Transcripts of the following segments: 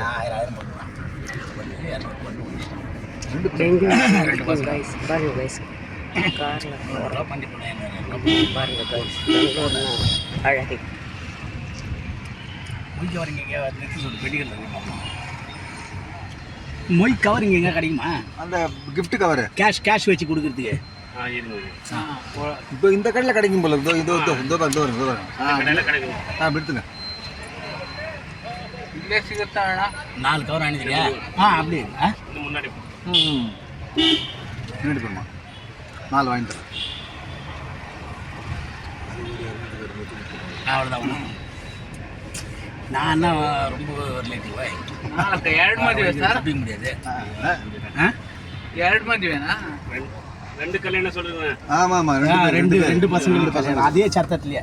1000 போட்டுருவான். பாருங்க கைஸ் காரில் ரூபா பண்ணி பாருங்க கைஸ் பெங்களூர்னா அழகு. மொய் கவர் இங்கே ஒரு பெட்டிகள் இருக்கு. மொய் கவர் இங்கே எங்கே கிடைக்குமா? அந்த கிஃப்ட் கவர் கேஷ் வச்சு கொடுக்குறதுக்கு இப்போ இந்த கடையில் கிடைக்கும் போல. இதோ எடுத்துங்க. ಇಲ್ಲೇ ಸಿಗುತ್ತಾ ಅಣ್ಣ? 4 கவர் அனுப்பிச்சிருக்கியா? அப்படி முன்னாடி முன்னாடி போடுமா? 4 வாங்கிட்டு அவ்வளோதான். நான் என்ன ரொம்ப ரிலேட்டிவ் ಎರಡು ಮದುವೆ ಸರ್? தப்பிக்க முடியாது. 2 ಮದುವೆನಾ? 2 கல்யாணம் சொல்லுங்க. ஆமாம் ரெண்டு பசங்க அதே சத்தத்துலையே.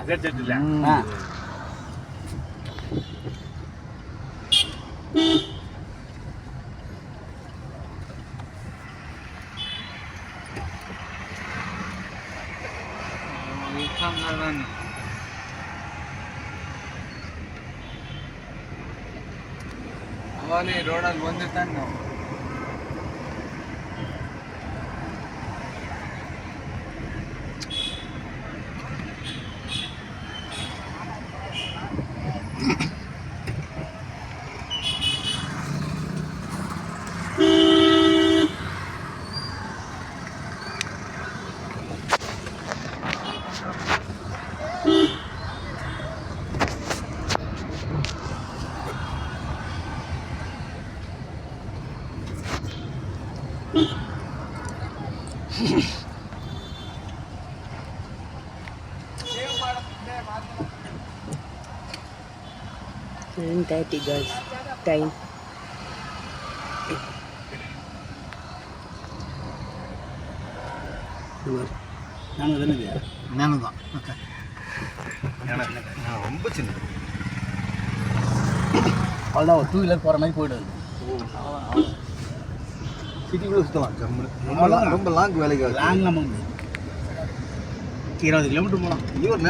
அதே சட்டத்தில் ಅವಾಗಲೇ ರೋಡಲ್ಲಿ ಬಂದಿರ್ತಾನೆ ನಾವು. guys time. நானும் தான் ரொம்ப சின்ன. அவ்வளோதான். ஒரு 2 வீலர் போகிற மாதிரி போய்டுது. சிட்டிக்குள்ளே சுற்றலாம். ரொம்ப லாங் வேலைக்கு லாங் நம்ம 20 கிலோமீட்டர் போகலாம். இவர்